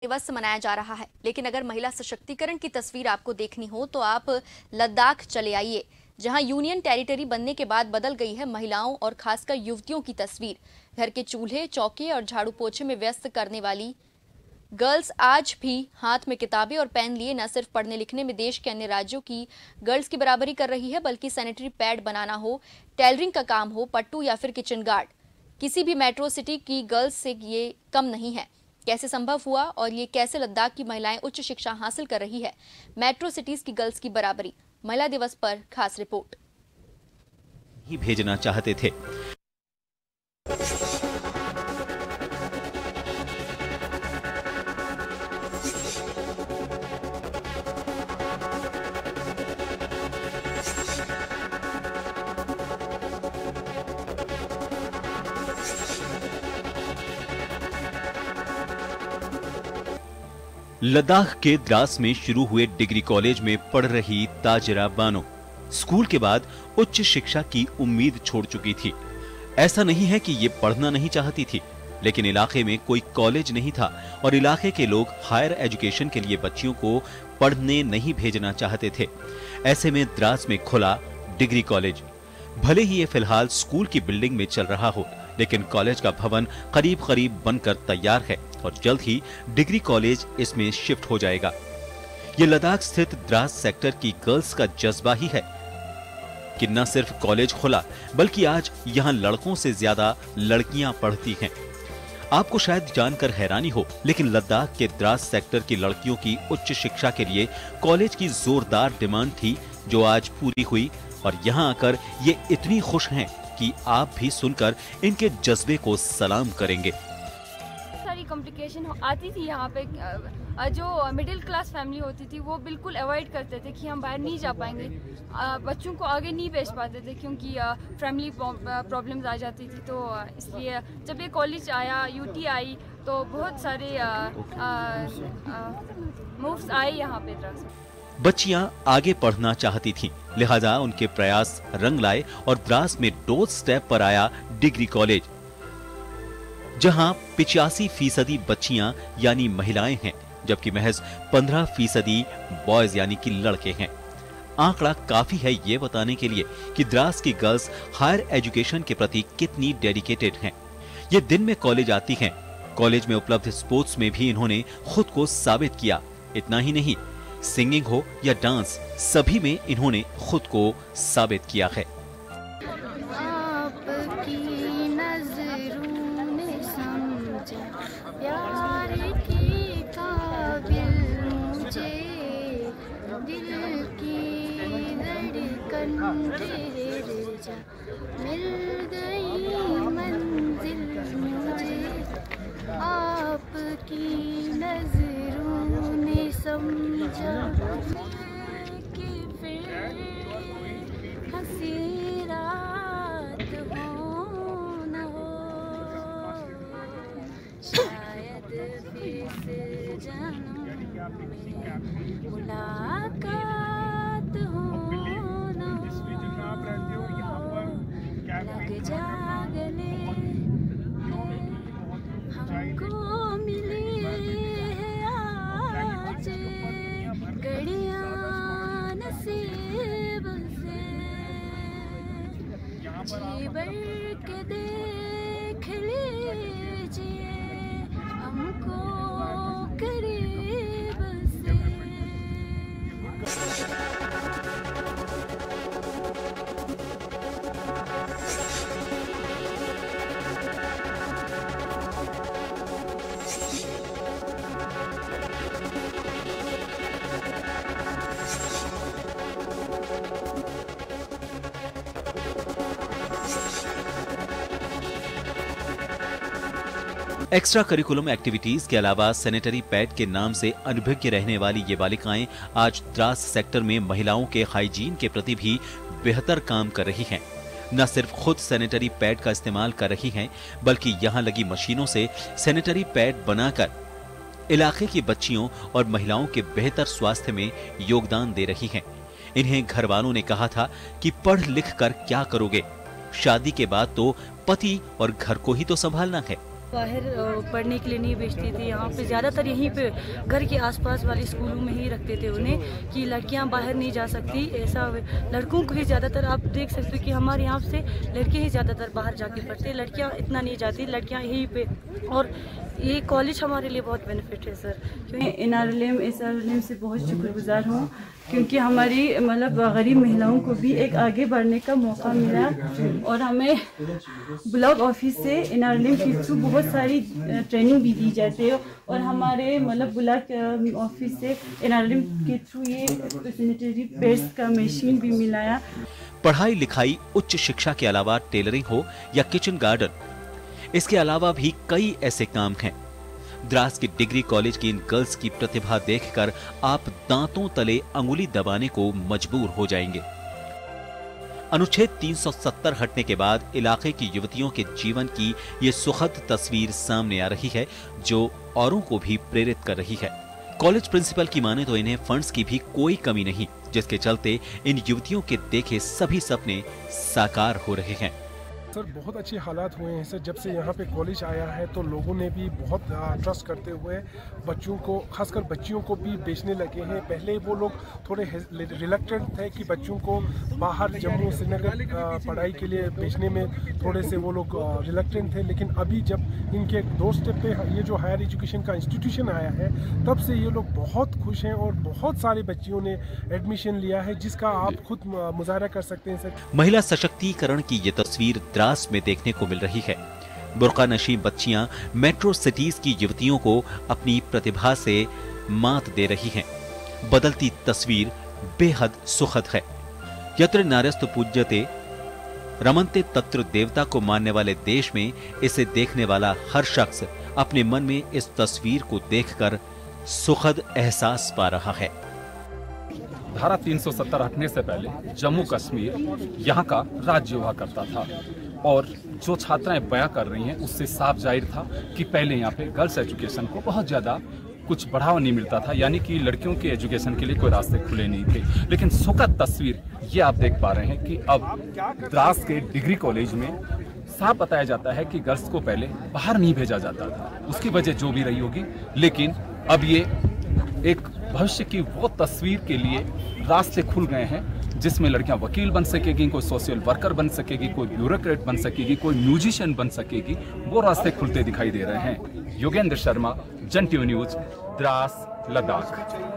दिवस मनाया जा रहा है, लेकिन अगर महिला सशक्तिकरण की तस्वीर आपको देखनी हो तो आप लद्दाख चले आइए, जहां यूनियन टेरिटरी बनने के बाद बदल गई है महिलाओं और खासकर युवतियों की तस्वीर। घर के चूल्हे, चौके और झाड़ू पोछे में व्यस्त करने वाली गर्ल्स आज भी हाथ में किताबें और पेन लिए न सिर्फ पढ़ने लिखने में देश के अन्य राज्यों की गर्ल्स की बराबरी कर रही है, बल्कि सैनिटरी पैड बनाना हो, टेलरिंग का काम हो, पट्टू या फिर किचन गार्ड, किसी भी मेट्रो सिटी की गर्ल्स से ये कम नहीं है। कैसे संभव हुआ और ये कैसे लद्दाख की महिलाएं उच्च शिक्षा हासिल कर रही है, मेट्रो सिटीज की गर्ल्स की बराबरी, महिला दिवस पर खास रिपोर्ट। ही भेजना चाहते थे। लद्दाख के द्रास में शुरू हुए डिग्री कॉलेज में पढ़ रही ताजिरा बानो स्कूल के बाद उच्च शिक्षा की उम्मीद छोड़ चुकी थी। ऐसा नहीं है कि ये पढ़ना नहीं चाहती थी, लेकिन इलाके में कोई कॉलेज नहीं था और इलाके के लोग हायर एजुकेशन के लिए बच्चियों को पढ़ने नहीं भेजना चाहते थे। ऐसे में द्रास में खुला डिग्री कॉलेज। भले ही ये फिलहाल स्कूल की बिल्डिंग में चल रहा हो, लेकिन कॉलेज का भवन करीब करीब बनकर तैयार है और जल्द ही डिग्री कॉलेज इसमें शिफ्ट हो जाएगा। ये लद्दाख स्थित द्रास सेक्टर की गर्ल्स का जज्बा ही है कि न सिर्फ कॉलेज खुला, बल्कि आज यहाँ लड़कों से ज्यादा लड़कियां पढ़ती हैं। आपको शायद जानकर हैरानी हो, लेकिन लद्दाख के द्रास सेक्टर की लड़कियों की उच्च शिक्षा के लिए कॉलेज की जोरदार डिमांड थी, जो आज पूरी हुई और यहाँ आकर ये इतनी खुश हैं कि आप भी सुनकर इनके जज्बे को सलाम करेंगे। सारी कॉम्प्लिकेशन आती थी यहाँ पे। जो मिडिल क्लास फैमिली होती थी वो बिल्कुल अवॉइड करते थे कि हम बाहर नहीं जा पाएंगे, बच्चों को आगे नहीं भेज पाते थे क्योंकि फैमिली प्रॉब्लम्स आ जाती थी। तो इसलिए जब ये कॉलेज आया, यूटी आई, तो बहुत सारे मूव्स आए यहाँ पे। बच्चियां आगे पढ़ना चाहती थीं, लिहाजा उनके प्रयास रंग लाए और द्रास में डोर स्टेप पर आया डिग्री कॉलेज, जहां 85% बच्चियां यानी महिलाएं हैं, जबकि महज 15% बॉयज यानी कि लड़के हैं। आंकड़ा काफी है ये बताने के लिए कि द्रास की गर्ल्स हायर एजुकेशन के प्रति कितनी डेडिकेटेड हैं। ये दिन में कॉलेज आती हैं, कॉलेज में उपलब्ध स्पोर्ट्स में भी इन्होंने खुद को साबित किया। इतना ही नहीं, सिंगिंग हो या डांस, सभी में इन्होंने खुद को साबित किया है। आपकी नजरों ने समझा प्यार की काबिल मुझे, दिल की धड़कन तेरे जा मिल गई मंजिल मुझे, आपकी नजरों ने समझा कि फिर हंसी रात हो न हो, शायद फिर जन्म में मुलाकात हो न हो, लग जा गले हमको मिले जी भर के देख लीजिए हमको करीब से। एक्स्ट्रा करिकुलम एक्टिविटीज के अलावा सैनिटरी पैड के नाम से अनभिज्ञ रहने वाली ये बालिकाएं आज द्रास सेक्टर में महिलाओं के हाइजीन के प्रति भी बेहतर काम कर रही हैं। न सिर्फ खुद सैनिटरी पैड का इस्तेमाल कर रही हैं, बल्कि यहाँ लगी मशीनों से सैनिटरी पैड बनाकर इलाके की बच्चियों और महिलाओं के बेहतर स्वास्थ्य में योगदान दे रही हैं। इन्हें घर वालों ने कहा था कि पढ़ लिख कर क्या करोगे, शादी के बाद तो पति और घर को ही तो संभालना है, बाहर पढ़ने के लिए नहीं भेजते थे। यहाँ पे ज़्यादातर यहीं पे घर के आसपास वाले स्कूलों में ही रखते थे उन्हें कि लड़कियाँ बाहर नहीं जा सकती। ऐसा लड़कों को ही ज़्यादातर आप देख सकते हो कि हमारे यहाँ से लड़के ही ज़्यादातर बाहर जाके पढ़ते, लड़कियाँ इतना नहीं जाती, लड़कियाँ यहीं पे। और ये कॉलेज हमारे लिए बहुत बेनिफिट है सर, क्योंकि एनआरएलएम से बहुत शुक्रगुजार हूँ क्योंकि हमारी मतलब गरीब महिलाओं को भी एक आगे बढ़ने का मौका मिला। और हमें ब्लॉक ऑफिस से एनआरएलएम के थ्रू बहुत सारी ट्रेनिंग भी दी जाती है और हमारे मतलब ब्लॉक ऑफिस से एनआरएलएम के थ्रू ये सैनिटरी पैड्स का मशीन भी मिलाया। पढ़ाई लिखाई, उच्च शिक्षा के अलावा टेलरिंग हो या किचन गार्डन, इसके अलावा भी कई ऐसे काम हैं। द्रास के डिग्री कॉलेज की इन गर्ल्स की प्रतिभा देखकर आप दांतों तले अंगुली दबाने को मजबूर हो जाएंगे। अनुच्छेद 370 हटने के बाद इलाके की युवतियों के जीवन की ये सुखद तस्वीर सामने आ रही है जो औरों को भी प्रेरित कर रही है। कॉलेज प्रिंसिपल की माने तो इन्हें फंड्स की भी कोई कमी नहीं, जिसके चलते इन युवतियों के देखे सभी सपने साकार हो रहे हैं। सर बहुत अच्छे हालात हुए हैं सर, जब से यहाँ पे कॉलेज आया है तो लोगों ने भी बहुत ट्रस्ट करते हुए बच्चों को, खासकर बच्चियों को भी बेचने लगे हैं। पहले वो लोग थोड़े रिलक्टेंट थे कि बच्चों को बाहर जम्मू श्रीनगर पढ़ाई के लिए बेचने में थोड़े से वो लोग रिलक्टेंट थे, लेकिन अभी जब इनके डोरस्टेप पे ये जो हायर एजुकेशन का इंस्टीट्यूशन आया है तब से ये लोग बहुत खुश हैं और बहुत सारे बच्चियों ने एडमिशन लिया है, जिसका आप खुद मुजाहरा कर सकते हैं सर। महिला सशक्तिकरण की ये तस्वीर द्रास में देखने को मिल रही है। बुर्का नशीब बच्चियां मेट्रो सिटीज की युवतियों को अपनी प्रतिभा से मात दे रही हैं। बदलती तस्वीर बेहद सुखद है। यत्र नार्यस्तु पूज्यते रमन्ते तत्र देवता को मानने वाले देश में इसे देखने वाला हर शख्स अपने मन में इस तस्वीर को देखकर सुखद एहसास पा रहा है। धारा 370 हटने से पहले जम्मू कश्मीर यहाँ का राज्य हुआ करता था और जो छात्राएं बयां कर रही हैं उससे साफ जाहिर था कि पहले यहाँ पे गर्ल्स एजुकेशन को बहुत ज़्यादा कुछ बढ़ावा नहीं मिलता था, यानी कि लड़कियों के एजुकेशन के लिए कोई रास्ते खुले नहीं थे। लेकिन सुखद तस्वीर ये आप देख पा रहे हैं कि अब द्रास के डिग्री कॉलेज में साफ बताया जाता है कि गर्ल्स को पहले बाहर नहीं भेजा जाता था, उसकी वजह जो भी रही होगी, लेकिन अब ये एक भविष्य की वो तस्वीर के लिए रास्ते खुल गए हैं जिसमें लड़कियां वकील बन सकेगी, कोई सोशल वर्कर बन सकेगी, कोई ब्यूरोक्रेट बन सकेगी, कोई म्यूजिशियन बन सकेगी। वो रास्ते खुलते दिखाई दे रहे हैं। योगेंद्र शर्मा, जन टीवी न्यूज, द्रास, लद्दाख।